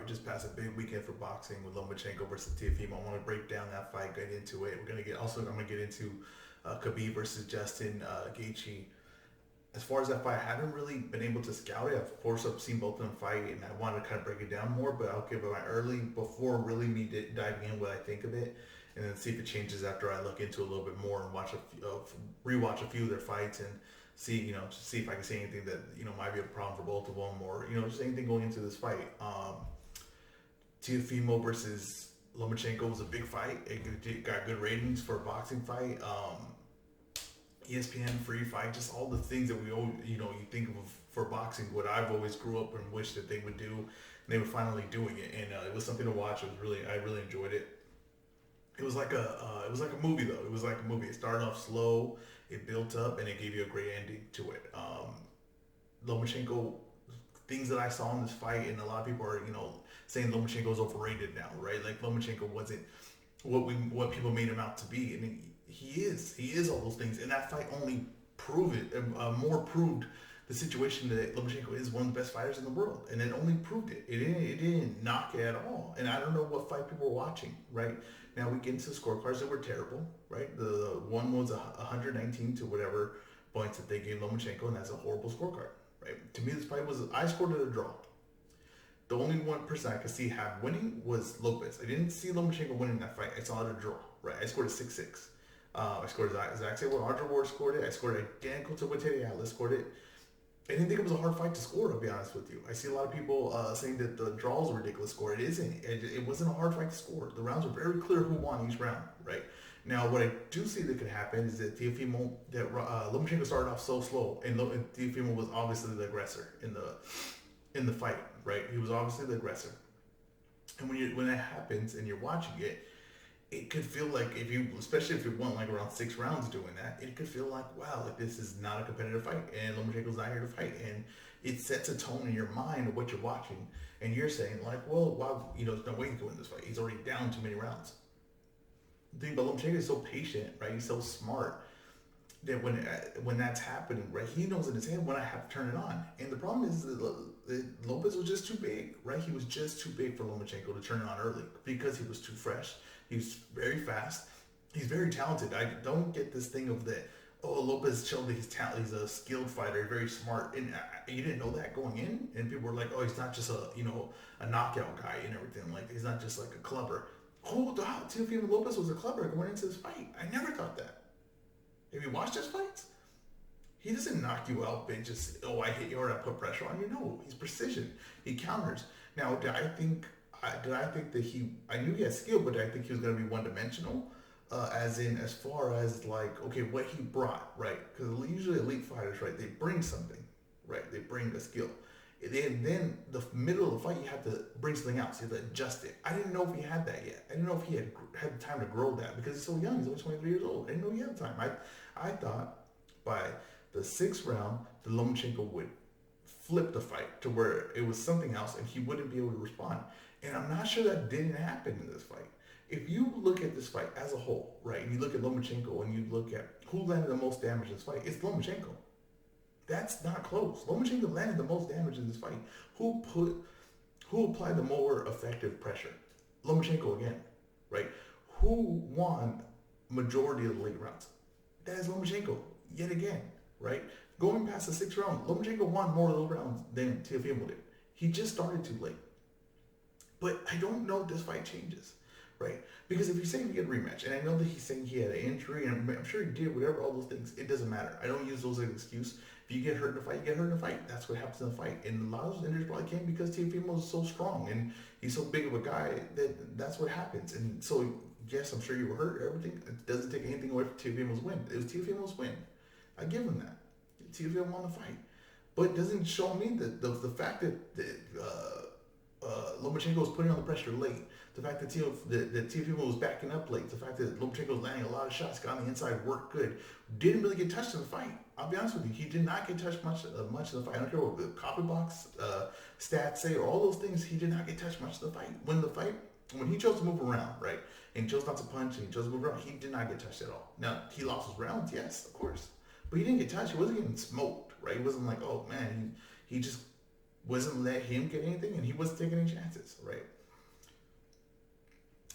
just passed a big weekend for boxing with Lomachenko versus Teofimo. I want to break down that fight, get into it. I'm gonna get into Khabib versus Justin Gaethje. As far as that fight, I haven't really been able to scout it. Of course, I've seen both of them fight, and I want to kind of break it down more. But I'll give it my early before really me diving in what I think of it, and then see if it changes after I look into it a little bit more and rewatch a few of their fights and see just see if I can see anything that might be a problem for both of them, or just anything going into this fight. Teofimo versus Lomachenko was a big fight. It got good ratings for a boxing fight. ESPN free fight, just all the things that we always, you think of for boxing. What I've always grew up and wished that they would do, and they were finally doing it, and it was something to watch. I really enjoyed it. It was like a movie though. It was like a movie. It started off slow, it built up, and it gave you a great ending to it. Lomachenko, things that I saw in this fight, and a lot of people are saying Lomachenko is overrated now, right? Like Lomachenko wasn't what people made him out to be, and he is all those things. And that fight only more proved the situation that Lomachenko is one of the best fighters in the world, and it only proved it. It didn't knock it at all. And I don't know what fight people were watching. Right now, we get into scorecards that were terrible. Right, the one was 119 to whatever points that they gave Lomachenko, and that's a horrible scorecard. Right, to me, this fight I scored it a draw. The only one person I could see have winning was Lopez. I didn't see Lomachenko winning that fight. I saw it a draw. Right, I scored a 6-6. I scored exactly what Andre Ward scored it. I scored it identical to what Teddy Atlas scored it. I didn't think it was a hard fight to score, I'll be honest with you. I see a lot of people saying that the draw is a ridiculous score. It isn't. It wasn't a hard fight to score. The rounds were very clear who won each round, right? Now, what I do see that could happen is that Lomachenko started off so slow, and Teofimo was obviously the aggressor in the fight, right? He was obviously the aggressor. And when that happens and you're watching it, it could feel like especially if you went like around 6 rounds doing that, it could feel like, wow, like this is not a competitive fight, and Lomachenko's not here to fight, and it sets a tone in your mind of what you're watching, and you're saying like, well, wow, there's no way he can win this fight. He's already down too many rounds. The thing about Lomachenko is so patient, right? He's so smart that when that's happening, right, he knows in his head when I have to turn it on. And the problem is that Lopez was just too big, right? He was just too big for Lomachenko to turn it on early because he was too fresh. He's very fast. He's very talented. I don't get this thing of that. Oh, Lopez showed that he's talented. He's a skilled fighter, very smart, and you didn't know that going in. And people were like, "Oh, he's not just a knockout guy and everything. Like he's not just like a clubber." Oh, Teofimo Lopez was a clubber going into this fight. I never thought that. Have you watched his fights? He doesn't knock you out and just, I hit you or I put pressure on you. No, he's precision. He counters. Now, did I think that I knew he had skill, but I think he was going to be one-dimensional, as far as like, okay, what he brought, right? Because usually elite fighters, right, they bring something, right? They bring a skill. Then the middle of the fight, you have to bring something else. You have to adjust it. I didn't know if he had that yet. I didn't know if he had the time to grow that because he's so young. He's only 23 years old. I didn't know he had the time. I thought by the 6th round, the Lomachenko would flip the fight to where it was something else and he wouldn't be able to respond. And I'm not sure that didn't happen in this fight. If you look at this fight as a whole, right, and you look at Lomachenko and you look at who landed the most damage in this fight, it's Lomachenko. That's not close. Lomachenko landed the most damage in this fight. Who applied the more effective pressure? Lomachenko again, right? Who won majority of the late rounds? That is Lomachenko yet again, right? Going past the 6th round, Lomachenko won more of those rounds than Teofimo did. He just started too late. But I don't know if this fight changes, right? Because if you're saying you get a rematch, and I know that he's saying he had an injury, and I'm sure he did, whatever, all those things, it doesn't matter. I don't use those as an excuse. If you get hurt in a fight, you get hurt in a fight. That's what happens in a fight. And a lot of those injuries probably came because Teofimo is so strong, and he's so big of a guy that's what happens. And so, yes, I'm sure you were hurt, everything. It doesn't take anything away from Teofimo's win. It was Teofimo's win. I give him that. Teofimo won the fight. But it doesn't show me that the fact that Lomachenko was putting on the pressure late, the fact that Teofimo was backing up late, the fact that Lomachenko was landing a lot of shots, got on the inside, worked good, didn't really get touched in the fight. I'll be honest with you, he did not get touched much in the fight. I don't care what the copy box stats say or all those things. He did not get touched much in the fight. When he chose to move around, right, and he chose not to punch and he chose to move around, he did not get touched at all. Now he lost his rounds, yes, of course, but he didn't get touched. He wasn't getting smoked, right? He wasn't like, oh man, he just wasn't let him get anything, and he wasn't taking any chances, right?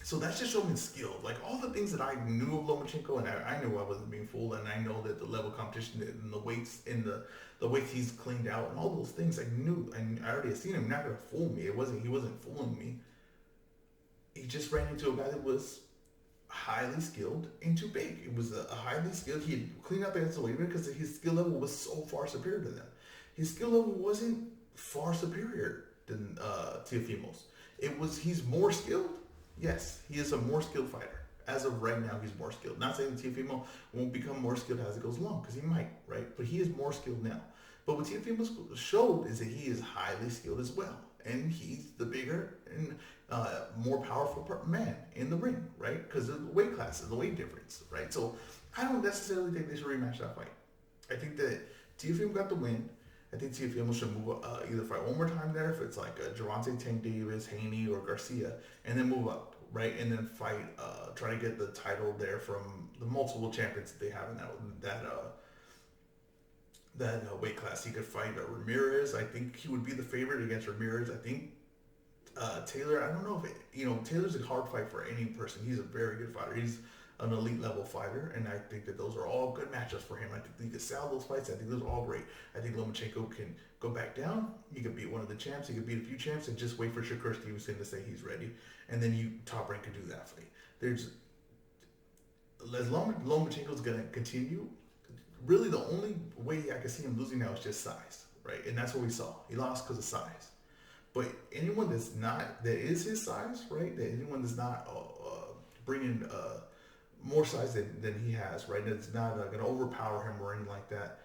So that's just showing skill. Like all the things that I knew of Lomachenko, and I knew I wasn't being fooled, and I know that the level of competition and the weights in the weights he's cleaned out and all those things I knew, and I already had seen him. Not gonna fool me. He wasn't fooling me. He just ran into a guy that was highly skilled and too big. It was a highly skilled. He had cleaned out the answer weight because his skill level was so far superior to them. His skill level wasn't far superior than Teofimo's. He's more skilled. Yes, he is a more skilled fighter. As of right now, he's more skilled. Not saying that Teofimo won't become more skilled as it goes along, because he might, right? But he is more skilled now. But what Teofimo showed is that he is highly skilled as well. And he's the bigger and more powerful man in the ring, right? Because of the weight classes, the weight difference, right? So I don't necessarily think they should rematch that fight. I think that Teofimo got the win. I think Teofimo should move either fight one more time there if it's like Gervonta Tank Davis, Haney, or Garcia, and then move up, right? And then fight, try to get the title there from the multiple champions that they have in that weight class. He could fight Ramirez. I think he would be the favorite against Ramirez. I think Taylor, I don't know if Taylor's a hard fight for any person. He's a very good fighter. He's an elite level fighter, and I think that those are all good matchups for him. I think he could sell those fights. I think those are all great. I think Lomachenko can go back down. He could beat one of the champs. He could beat a few champs and just wait for Shakur Stevenson to say he's ready, and then Top Rank could do that fight. As Lomachenko's gonna continue, really the only way I can see him losing now is just size, right? And that's what we saw. He lost because of size. But anyone that is his size, right? That anyone that's not bringing more size than he has, right? That's not going to overpower him or anything like that.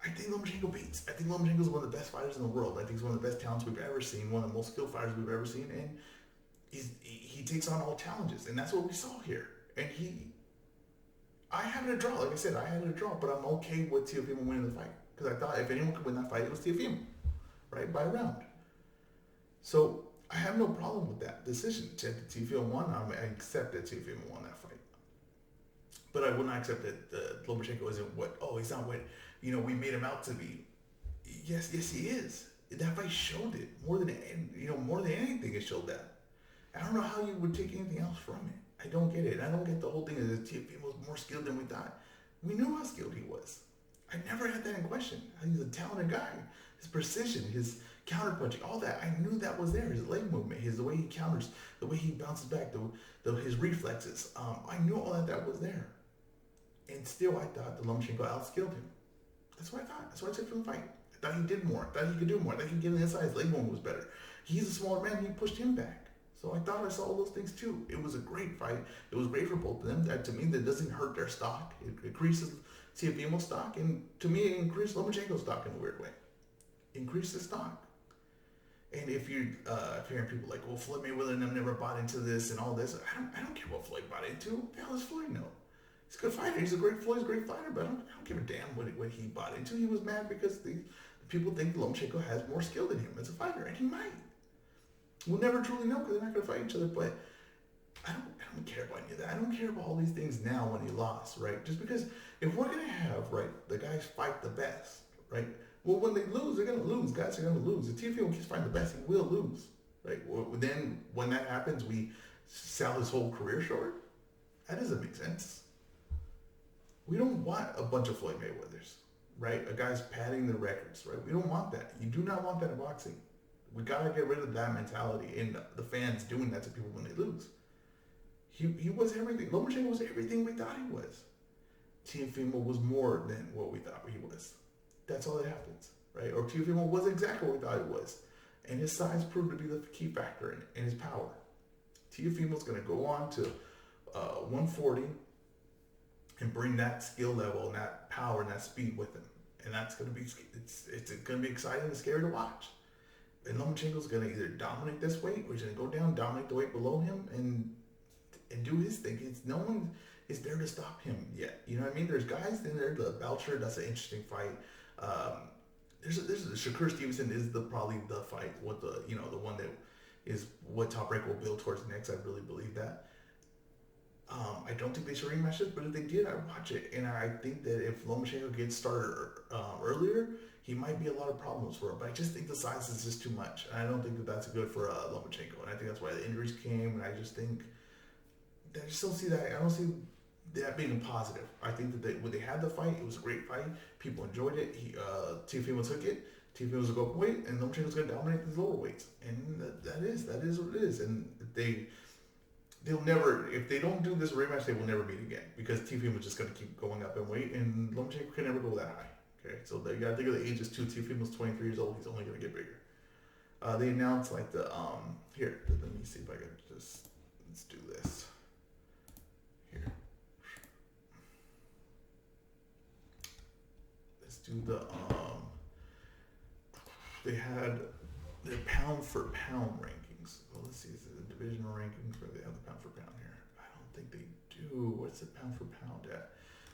I think Lomachenko beats. I think Lomachenko is one of the best fighters in the world. I think he's one of the best talents we've ever seen, one of the most skilled fighters we've ever seen, and he takes on all challenges, and that's what we saw here. And I had a draw. Like I said, I had a draw, but I'm okay with Teofimo winning the fight because I thought if anyone could win that fight, it was Teofimo, right, by a round. So I have no problem with that decision. Teofimo won. I accept that Teofimo won that fight. But I would not accept that Lomachenko isn't he's not what, we made him out to be. Yes, he is. That fight showed it more than anything. It showed that. I don't know how you would take anything else from it. I don't get it. I don't get the whole thing that Teofimo was more skilled than we thought. We knew how skilled he was. I never had that in question. He's a talented guy. His precision, his counter punching, all that. I knew that was there. His leg movement, the way he counters, the way he bounces back, his reflexes. I knew all that was there. And still, I thought that Lomachenko outskilled him. That's what I thought. That's what I took from the fight. I thought he did more. I thought he could do more. I thought he could get on the inside. His leg movement was better. He's a smaller man. He pushed him back. So I thought I saw all those things too. It was a great fight. It was great for both of them. To me, that doesn't hurt their stock. It increases Teofimo's stock. And to me, it increased Lomachenko's stock in a weird way. Increased his stock. And if you're hearing people like, well, Floyd Mayweather and them never bought into this and all this, I don't care what Floyd bought into. What the hell does Floyd know? He's a good fighter. Floyd's a great fighter, but I don't give a damn what he bought into. He was mad because the people think Lomachenko has more skill than him as a fighter, and he might. We'll never truly know because they're not going to fight each other, but I don't care about any of that. I don't care about all these things now when he lost, right? Just because if we're going to have, right, the guys fight the best, right? Well, when they lose, they're going to lose. Guys are going to lose. If Teofimo keeps fighting the best, he will lose, right? Well, then when that happens, we sell his whole career short? That doesn't make sense. We don't want a bunch of Floyd Mayweathers, right? A guy's padding the records, right? We don't want that. You do not want that in boxing. We got to get rid of that mentality and the fans doing that to people when they lose. He was everything. Lomachenko was everything we thought he was. Teofimo was more than what we thought he was. That's all that happens, right? Or Teofimo was exactly what we thought he was. And his size proved to be the key factor in his power. Teofimo's going to go on to 140 and bring that skill level and that power and that speed with him. And that's going to be, it's going to be exciting and scary to watch. And Lomachenko's going to either dominate this weight or he's going to go down, dominate the weight below him and do his thing. No one is there to stop him yet. You know what I mean? There's guys in there, the Belcher, that's an interesting fight. There's Shakur Stevenson is probably the fight, the one that is what Top Rank will build towards next. I really believe that. I don't think they should rematch it, but if they did, I'd watch it. And I think that if Lomachenko gets started earlier, he might be a lot of problems for him. But I just think the size is just too much. And I don't think that that's good for Lomachenko. And I think that's why the injuries came. And I just think, I just don't see that. I don't see that being a positive. I think that when they had the fight, it was a great fight. People enjoyed it. Teofimo took it. Teofimo's a go up weight, and Lomachenko's going to dominate these lower weights. And that is what it is. And they'll never, if they don't do this rematch, they will never meet again, because Teofimo's just going to keep going up in weight, and Lomachenko can never go that high. Okay, so you got to think of the ages too. Teofimo's 23 years old. He's only going to get bigger. They announced like the here. Let me see if I can just let's do this here. Let's do the They had their pound for pound rankings. Well, let's see. Is it the divisional rankings where they have the pound for pound here? I don't think they do. What's the pound for pound at?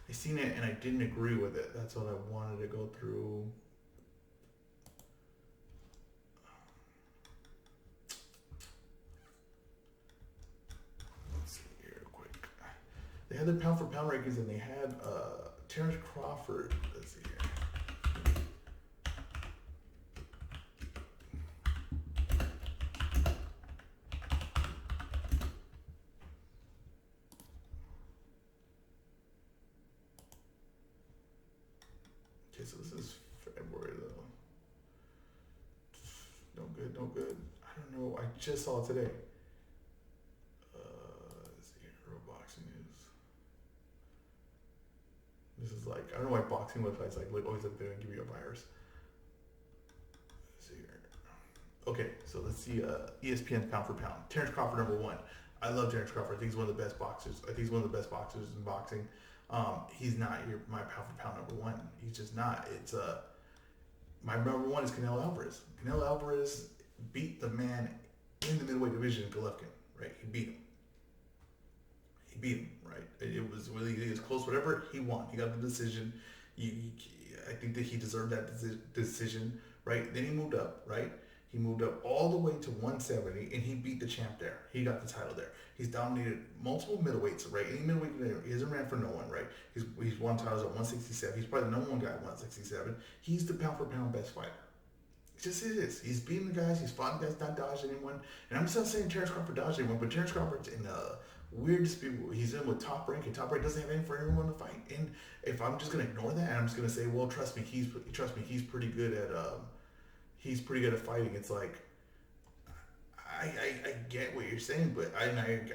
I seen it and I didn't agree with it. That's what I wanted to go through. Let's see here real quick. They had the pound for pound rankings, and they had Terrence Crawford. Let's see here. Okay, so this is February though. No good. I don't know. I just saw it today. Let's see here, Real Boxing News. This is like, I don't know why boxing websites like always up there and give you a virus. Let's see here. Okay, so let's see ESPN's pound for pound. Terrence Crawford #1. I love Terrence Crawford. I think he's one of the best boxers. I think he's one of the best boxers in boxing. He's not my pound for pound #1. He's just not. It's my #1 is Canelo Alvarez. Canelo Alvarez beat the man in the middleweight division, Golovkin. Right? He beat him. Right? It was really, it was close. Whatever, he won. He got the decision. I think that he deserved that decision. Right? Then he moved up. Right? He moved up all the way to 170, and he beat the champ there. He got the title there. He's dominated multiple middleweights, right? Any middleweight, he hasn't ran for no one, right? He's won titles at 167. He's probably the #1 guy at 167. He's the pound for pound best fighter. It just is. He's beating the guys. He's fought guys, not dodged anyone. And I'm just not saying Terrence Crawford dodged anyone, but Terrence Crawford's in a weird dispute. He's in with Top Rank, and Top Rank doesn't have anything for anyone to fight. And if I'm just gonna ignore that, and I'm just gonna say, well, trust me, he's pretty good at fighting. It's like, I get what you're saying, but I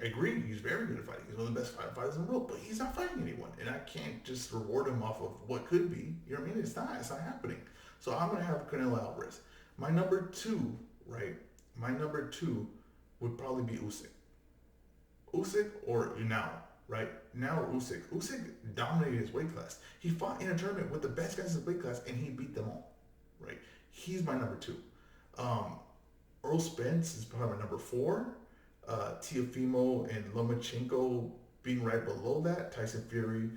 agree. He's very good at fighting. He's one of the best fighters in the world, but he's not fighting anyone, and I can't just reward him off of what could be. You know what I mean? It's not happening. So I'm gonna have Canelo Alvarez. My #2, right? My #2 would probably be Usyk. Usyk or now, right? Now or Usyk. Usyk dominated his weight class. He fought in a tournament with the best guys in his weight class, and he beat them all, right? He's my #2. Earl Spence is probably my #4. Teofimo and Lomachenko being right below that. Tyson Fury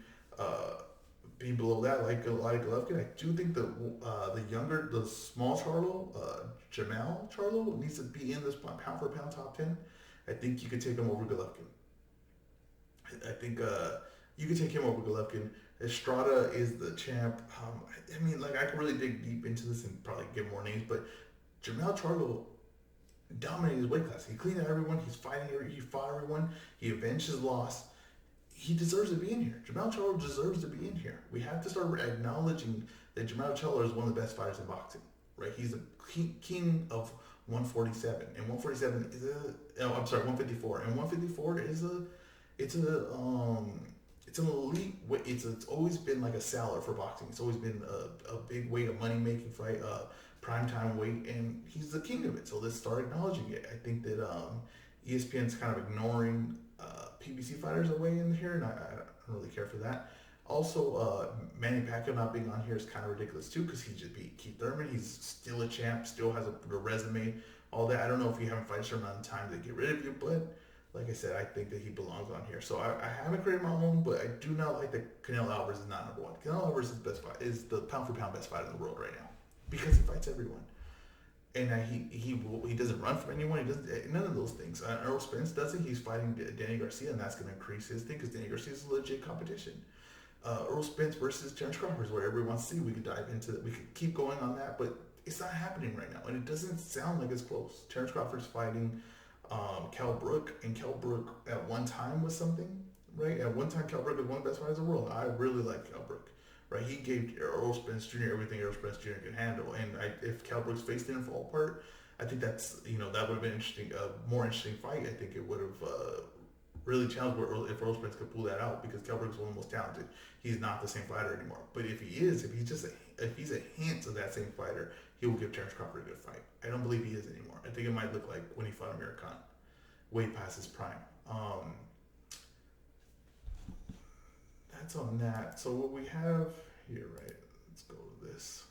being below that, like Golovkin. I do think the small Charlo, Jamal Charlo, needs to be in this pound for pound top 10. I think you could take him over Golovkin. I think you could take him over Golovkin. Estrada is the champ. I mean, like, I could really dig deep into this and probably get more names, but Jamal Charlo dominated his weight class. He cleaned out everyone. He fought everyone. He avenged his loss. He deserves to be in here. Jamal Charlo deserves to be in here. We have to start acknowledging that Jamal Charlo is one of the best fighters in boxing, right? He's the king of 147, and 147 is 154, and 154 is it's an elite weight. It's always been like a salad for boxing. It's always been a big weight, a money making fight, primetime weight, and he's the king of it. So let's start acknowledging it. I think that ESPN's kind of ignoring PBC fighters away in here, and I don't really care for that. Also, Manny Pacquiao not being on here is kind of ridiculous too, because he just beat Keith Thurman. He's still a champ, still has a resume, all that. I don't know if you haven't fight a certain amount of time to get rid of you, but like I said, I think that he belongs on here. So I haven't created my own, but I do not like that Canelo Alvarez is not #1. Canelo Alvarez is the pound for pound best fighter in the world right now, because he fights everyone. And he doesn't run from anyone. He doesn't, none of those things. Earl Spence doesn't. He's fighting Danny Garcia, and that's going to increase his thing, because Danny Garcia is a legit competition. Earl Spence versus Terrence Crawford is what everyone wants to see. We could dive into that. We could keep going on that, but it's not happening right now, and it doesn't sound like it's close. Terrence Crawford's fighting Kell Brook, and Kell Brook at one time was something, right? At one time, Kell Brook was one of the best fighters in the world. I really like Kell Brook, right? He gave Earl Spence Jr. everything Earl Spence Jr. could handle, and if Kell Brook's face didn't fall apart, I think that's that would have been interesting, a more interesting fight. I think it would have really challenged if Earl Spence could pull that out because Kell Brook's one of the most talented. He's not the same fighter anymore. But if he's a hint of that same fighter, he will give Terrence Crawford a good fight. I don't believe he is anymore. I think it might look like when he fought Amir Khan, way past his prime. That's on that. So what we have here, right? Let's go to this.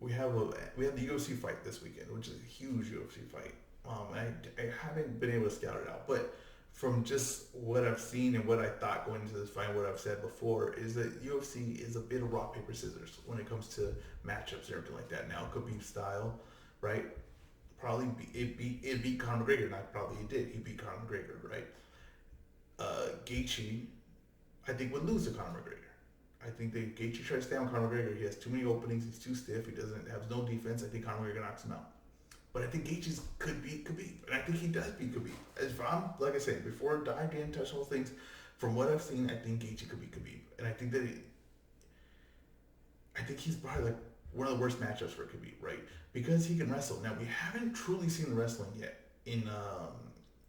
We have the UFC fight this weekend, which is a huge UFC fight. I haven't been able to scout it out, but from just what I've seen and what I thought going into this fight, and what I've said before, is that UFC is a bit of rock paper scissors when it comes to matchups and everything like that. Now, Khabib style, right? Probably it beat Conor McGregor. Not probably he did. He beat Conor McGregor, right? Gaethje, I think would lose to Conor McGregor. I think that Gaethje tries to stay on Conor McGregor. He has too many openings. He's too stiff. He doesn't have no defense. I think Conor McGregor knocks him out. But I think Gaethje could beat Khabib, and I think he does beat Khabib. If I'm, like I said before, dived in, touched those things. From what I've seen, I think Gaethje could beat Khabib, and I think I think he's probably like one of the worst matchups for Khabib, right? Because he can wrestle. Now we haven't truly seen the wrestling yet in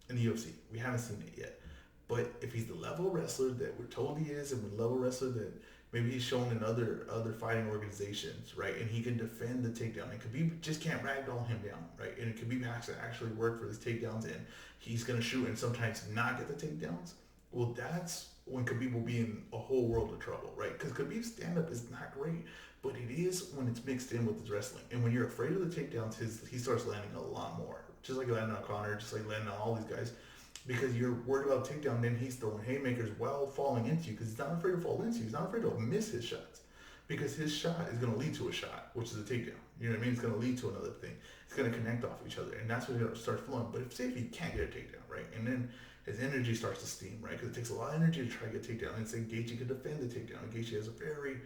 the UFC. We haven't seen it yet. But if he's the level wrestler that we're told he is, and the level wrestler that maybe he's shown in other fighting organizations, right? And he can defend the takedown. And Khabib just can't ragdoll him down, right? And Khabib has to actually work for his takedowns, and he's going to shoot and sometimes not get the takedowns. Well, that's when Khabib will be in a whole world of trouble, right? Because Khabib's stand-up is not great, but it is when it's mixed in with his wrestling. And when you're afraid of the takedowns, he starts landing a lot more. Just like landing on Conor, just like landing on all these guys. Because you're worried about takedown, then he's throwing haymakers while falling into you because he's not afraid to fall into you. He's not afraid to miss his shots because his shot is going to lead to a shot, which is a takedown. You know what I mean? It's going to lead to another thing. It's going to connect off each other, and that's when it starts flowing. But say if he can't get a takedown, right, and then his energy starts to steam, right, because it takes a lot of energy to try to get a takedown. And say Gaethje could defend the takedown. And Gaethje has a very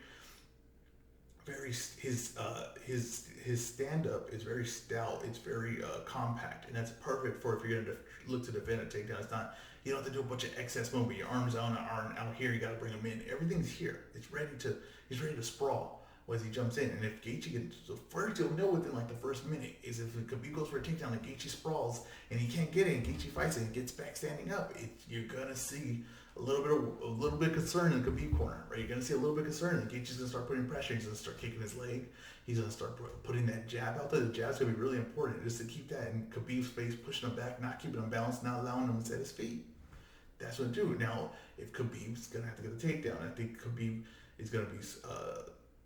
his stand up is very stout. It's very compact, and that's perfect for if you're gonna look to defend a takedown. It's not, you don't have to do a bunch of excess movement. Your arms aren't out here. You got to bring them in. Everything's here. He's ready to sprawl as he jumps in. And if Gaethje gets the first, you'll know within like the first minute is if Khabib goes for a takedown and Gaethje sprawls and he can't get it, and Gaethje fights it and gets back standing up. You're gonna see a little bit of concern in the Khabib corner, right? You're gonna see a little bit of concern, and Gaethje's gonna start putting pressure. He's gonna start kicking his leg. He's gonna start putting that jab out there. The jab's gonna be really important just to keep that in Khabib's face, pushing him back, not keeping him balanced, not allowing him to set his feet. That's what to do. Now, if Khabib's gonna have to get the takedown, I think Khabib is gonna be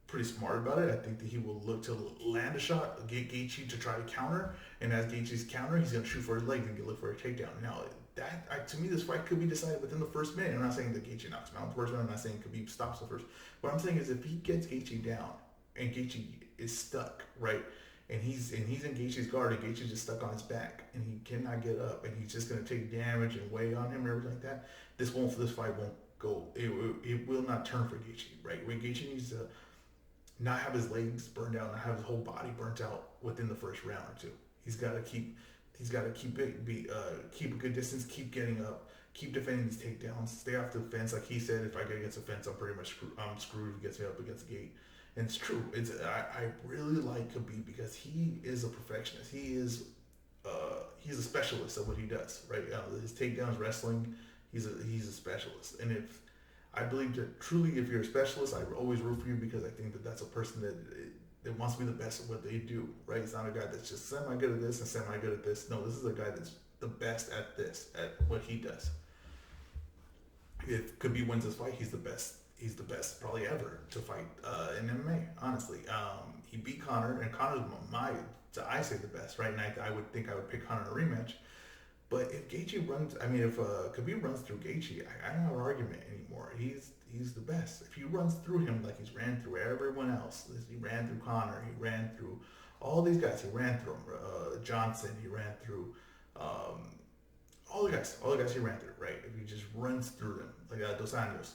pretty smart about it. I think that he will look to land a shot, get Gaethje to try to counter, and as Gaethje's counter, he's gonna shoot for his legs and look for a takedown. Now, to me, this fight could be decided within the first minute. I'm not saying that Gaethje knocks him out the first minute. I'm not saying Khabib stops the first. What I'm saying is if he gets Gaethje down and Gaethje is stuck, right, and he's in Gaethje's guard, and Gaethje's just stuck on his back, and he cannot get up, and he's just gonna take damage and weigh on him and everything like that. This fight won't go. It will not turn for Gaethje, right? When Gaethje needs to not have his legs burned out, not have his whole body burnt out within the first round or two. He's got to keep a good distance, keep getting up, keep defending these takedowns, stay off the fence. Like he said, if I get against the fence, I'm pretty much screwed if he gets me up against the gate. And it's true. I really like Khabib because he is a perfectionist. He's a specialist at what he does, right? His takedowns, wrestling, he's a specialist. And if I believe that truly, if you're a specialist, I always root for you because I think that that's a person that wants to be the best at what they do, right? It's not a guy that's just semi-good at this and semi-good at this. No, this is a guy that's the best at this, at what he does. If Khabib wins this fight, he's the best. He's the best probably ever to fight in MMA, honestly. He beat Conor, and Conor's I say the best, right? And I would think I would pick Conor in a rematch. But if Gaethje if Khabib runs through Gaethje, I don't have an argument anymore. He's the best. If he runs through him like he's ran through everyone else, he ran through Conor, he ran through all these guys, he ran through Johnson, he ran through all the guys he ran through, right? If he just runs through them, like Dos Anjos,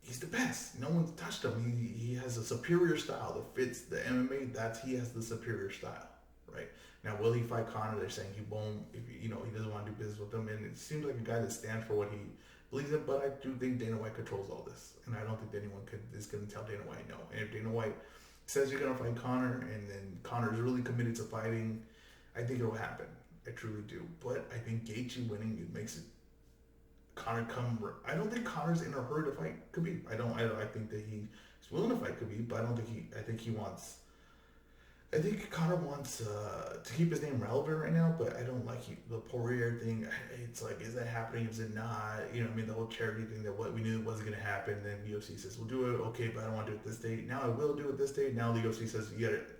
he's the best. No one's touched him. He has a superior style that fits the MMA. He has the superior style, right? Now, will he fight Conor? They're saying he won't. If he doesn't want to do business with him, and it seems like a guy that stands for what he believes in. But I do think Dana White controls all this, and I don't think anyone is going to tell Dana White no. And if Dana White says you're going to fight Conor, and then Conor is really committed to fighting, I think it'll happen. I truly do. But I think Gaethje winning, it makes it Conor come. I don't think Conor's in a hurry to fight Khabib. I think that he's willing to fight Khabib, but I don't think he. I think he wants. I think Conor wants to keep his name relevant right now, but I don't like the Poirier thing. It's like, is that happening? Is it not? The whole charity thing that what we knew wasn't going to happen. Then the UFC says we'll do it. Okay, but I don't want to do it this date. Now I will do it this date. Now the UFC says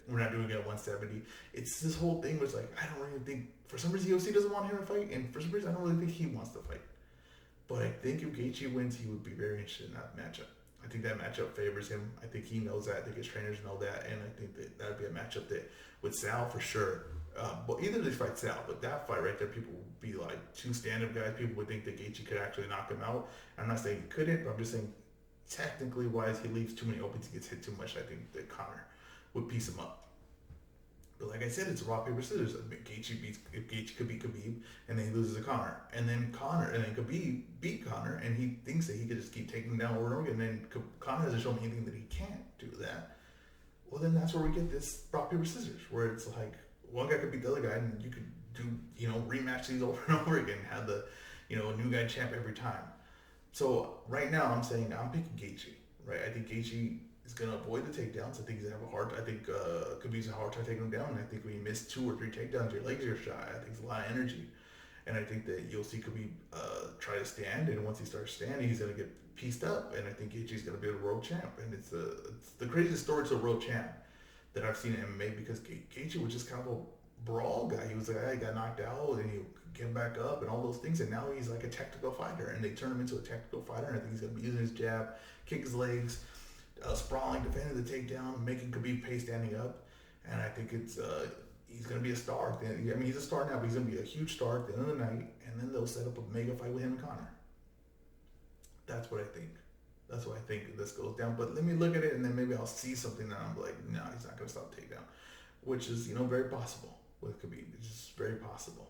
we're not doing it at 170. It's this whole thing where it's like, I don't really think, for some reason the UFC doesn't want him to fight, and for some reason I don't really think he wants to fight. But I think if Gaethje wins, he would be very interested in that matchup. I think that matchup favors him. I think he knows that. I think his trainers know that. And I think that would be a matchup that with Sal for sure. But either they fight Sal, but that fight right there, people would be like two stand-up guys. People would think that Gaethje could actually knock him out. I'm not saying he couldn't, but I'm just saying technically wise, he leaves too many opens. He gets hit too much. I think that Conor would piece him up. But like I said, it's rock, paper, scissors. Gaethje could beat Khabib, and then he loses to Conor. And then Khabib beat Conor, and he thinks that he could just keep taking him down over and over again. And then Conor hasn't shown me anything that he can't do that. Well, then that's where we get this rock, paper, scissors, where it's like one guy could beat the other guy, and you could do, rematch these over and over again, have the, new guy champ every time. So right now I'm saying I'm picking Gaethje, right? I think Gaethje is going to avoid the takedowns. I think he's going to have a hard. I think Khabib's a hard time taking him down. And I think when you miss 2 or 3 takedowns, your legs are shot. I think it's a lot of energy. And I think that you'll see Khabib try to stand. And once he starts standing, he's going to get pieced up. And I think Gaethje's going to be a world champ. And it's the craziest story to a world champ that I've seen in MMA, because Gaethje was just kind of a brawl guy. He was like, he got knocked out and he get back up and all those things. And now he's like a technical fighter. And they turn him into a technical fighter. And I think he's going to be using his jab, kick his legs, sprawling, defending the takedown, making Khabib pay standing up, and I think it's he's going to be a star. He's a star now, but he's going to be a huge star at the end of the night, and then they'll set up a mega fight with him and Conor. That's what I think. That's why I think this goes down. But let me look at it, and then maybe I'll see something that I'm like, no, he's not going to stop takedown, which is very possible with Khabib. It's just very possible.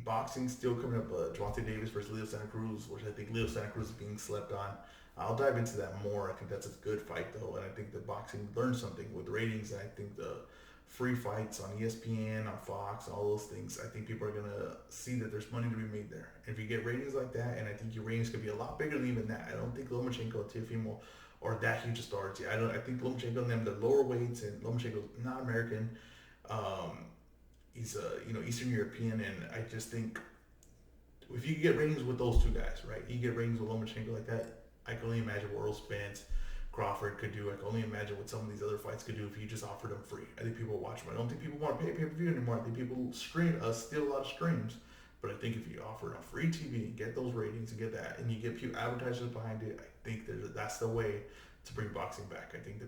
Boxing still coming up. Gervonta Davis versus Leo Santa Cruz, which I think Leo Santa Cruz is being slept on. I'll dive into that more. I think that's a good fight, though, and I think the boxing learned something with ratings, and I think the free fights on ESPN, on Fox, all those things, I think people are going to see that there's money to be made there. And if you get ratings like that, and I think your ratings could be a lot bigger than even that. I don't think Lomachenko and Teofimo are that huge of stars. I think Lomachenko and them, they're lower weights, and Lomachenko's not American. He's Eastern European, and I just think if you get ratings with those two guys, right? You get ratings with Lomachenko like that, I can only imagine what Earl Spence, Crawford could do. I can only imagine what some of these other fights could do if you just offered them free. I think people will watch them. I don't think people want to pay pay-per-view anymore. I think people steal a lot of streams. But I think if you offer a free TV and get those ratings and get that, and you get advertisers behind it, I think that's the way to bring boxing back. I think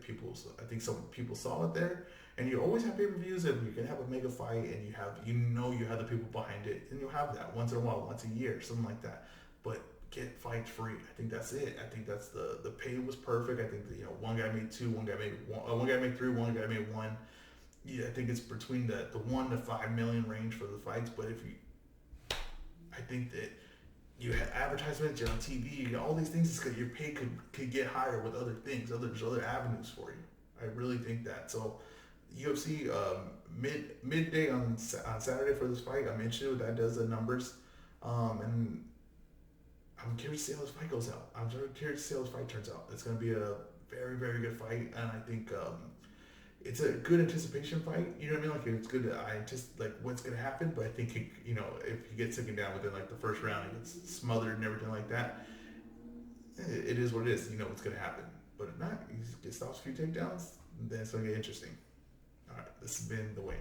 some people saw it there, and you always have pay-per-views, and you can have a mega fight, and you have the people behind it, and you'll have that once in a while, once a year, something like that. But get fights free. I think that's it. I think that's the pay was perfect. I think that one guy made 2, one guy made 1, one guy made 3, one guy made 1. Yeah, I think it's between the 1 to 5 million range for the fights. But I think that you have advertisements, you're on TV, you got all these things. It's because your pay could get higher with other things. There's other avenues for you. I really think that. So UFC midday on Saturday for this fight. I'm interested in what that does, the numbers, and I'm curious to see how this fight goes out. I'm curious to see how this fight turns out. It's going to be a very, very good fight, and I think it's a good anticipation fight. You know what I mean? Like, it's good. I anticipate what's going to happen, but I think if he gets taken down within the first round, he gets smothered and everything like that. It is what it is. You know what's going to happen. But if not, he stops a few takedowns, then it's going to get interesting. All right, this has been The Weigh-In.